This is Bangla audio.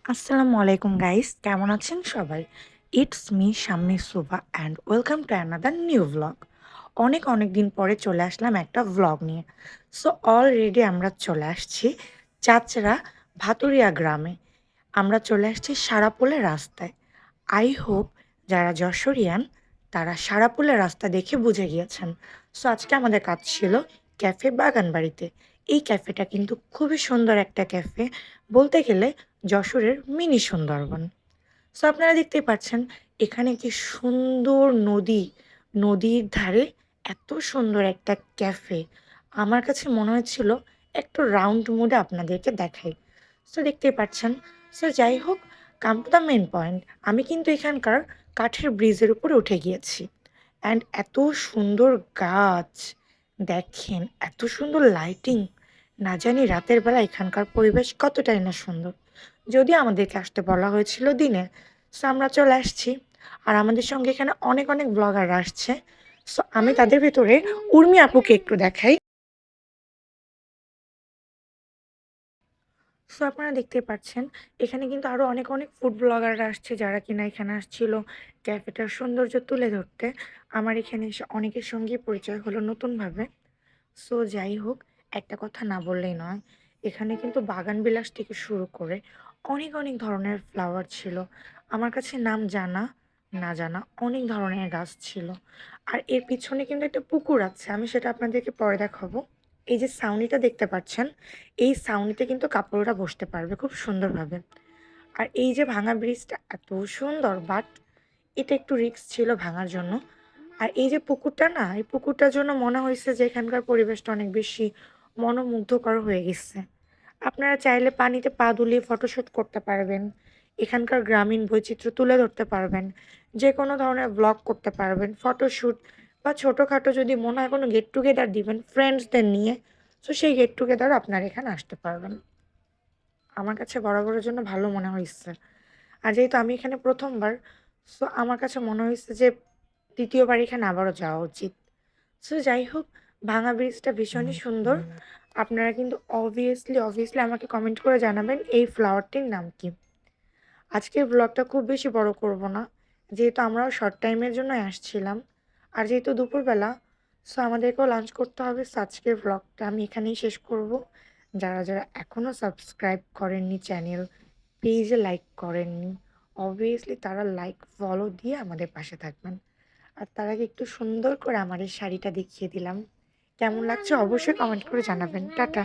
আসসালামু আলাইকুম গাইস, কেমন আছেন সবাই? It's me Shammi Suba and welcome to another new vlog. অনেক দিন পরে চলে আসলাম একটা ভ্লগ নিয়ে। সো অলরেডি আমরা চলে আসছি চাচরা ভাতুরিয়া গ্রামে। আমরা চলে আসছি সারাপোলের রাস্তায়। আই হোপ যারা যশোরিয়ান তারা সারাপোলের রাস্তা দেখে বুঝে গিয়েছেন। সো আজকে আমাদের কাজ ছিল ক্যাফে বাগানবাড়িতে। এই ক্যাফেটা কিন্তু খুবই সুন্দর একটা ক্যাফে, বলতে গেলে যশোরের মিনি সুন্দরবন। সো আপনারা দেখতেই পাচ্ছেন এখানে কি সুন্দর নদী, নদীর ধারে এত সুন্দর একটা ক্যাফে। আমার কাছে মনে হয়েছিল একটু রাউন্ড মুডে আপনাদেরকে দেখাই। সো দেখতেই পাচ্ছেন। সো যাই হোক, come to the main point. আমি কিন্তু এখানকার কাঠের ব্রিজের উপরে উঠে গিয়েছি। অ্যান্ড এত সুন্দর গাছ, দেখেন এত সুন্দর লাইটিং। না জানি রাতের বেলা এখানকার পরিবেশ কতটাই না সুন্দর। যদিও আমাদেরকে আসতে বলা হয়েছিল দিনে। সো আমরা চলে আসছি। আর আমাদের সঙ্গে এখানে অনেক ব্লগাররা আসছে। সো আমি তাদের ভেতরে উর্মি আপুকে একটু দেখাই। সো আপনারা দেখতেই পাচ্ছেন এখানে কিন্তু আরো অনেক ফুড ব্লগাররা আসছে, যারা কিনা এখানে আসছিল ক্যাফেটার সৌন্দর্য তুলে ধরতে। আমার এখানে এসে অনেকের সঙ্গেই পরিচয় হলো নতুনভাবে। সো যাই হোক, একটা কথা না বললেই নয়, এখানে কিন্তু বাগান বিলাস থেকে শুরু করে অনেক ধরনের ফ্লাওয়ার ছিল। আমার কাছে নাম জানা না জানা অনেক ধরনের গাছ ছিল। আর এর পিছনে কিন্তু একটা পুকুর আছে, আমি সেটা আপনাদেরকে পরে দেখাবো। এই যে ছাউনিটা দেখতে পাচ্ছেন, এই ছাউনিতে কিন্তু কাপড়রা বসতে পারবে খুব সুন্দরভাবে। আর এই যে ভাঙা ব্রিজটা এত সুন্দর, বাট এটা একটু রিস্ক ছিল ভাঙার জন্য। আর এই যে পুকুরটা না, এই পুকুরটার জন্য মনে হয়েছে যে এখানকার পরিবেশটা অনেক বেশি মনোমুগ্ধকর হয়ে গেছে। আপনারা চাইলে পানিতে পা দুলিয়ে ফটোশ্যুট করতে পারবেন, এখানকার গ্রামীণ বৈচিত্র্য তুলে ধরতে পারবেন, যে কোনো ধরনের ব্লগ করতে পারবেন, ফটোশ্যুট বা ছোটোখাটো যদি মনে হয় কোনো গেট টুগেদার দিবেন ফ্রেন্ডসদের নিয়ে, তো সেই গেট টুগেদারও আপনারা এখানে আসতে পারবেন। আমার কাছে বরাবরের জন্য ভালো মনে হইছে। আর যেহেতু আমি এখানে প্রথমবার, সো আমার কাছে মনে হয়েছে যে দ্বিতীয়বার এখানে আবারও যাওয়া উচিত। সো যাই হোক, ভাঙা ব্রিজটা ভীষণই সুন্দর। আপনারা কিন্তু অবভিয়াসলি আমাকে কমেন্ট করে জানাবেন এই ফ্লাওয়ারটির নাম কি। আজকের ব্লগটা খুব বেশি বড় করব না, যেহেতু আমরাও শর্ট টাইমের জন্যই আসছিলাম। আর যেহেতু দুপুরবেলা, সো আমাদেরকেও লাঞ্চ করতে হবে। সো আজকের ব্লগটা আমি এখানেই শেষ করব। যারা এখনও সাবস্ক্রাইব করেননি চ্যানেল, পেজে লাইক করেননি, অবভিয়াসলি তারা লাইক ফলো দিয়ে আমাদের পাশে থাকবেন। আর তার আগে একটু সুন্দর করে আমার এই শাড়িটা দেখিয়ে দিলাম। কেমন লাগছে অবশ্যই কমেন্ট করে জানাবেন। টাটা।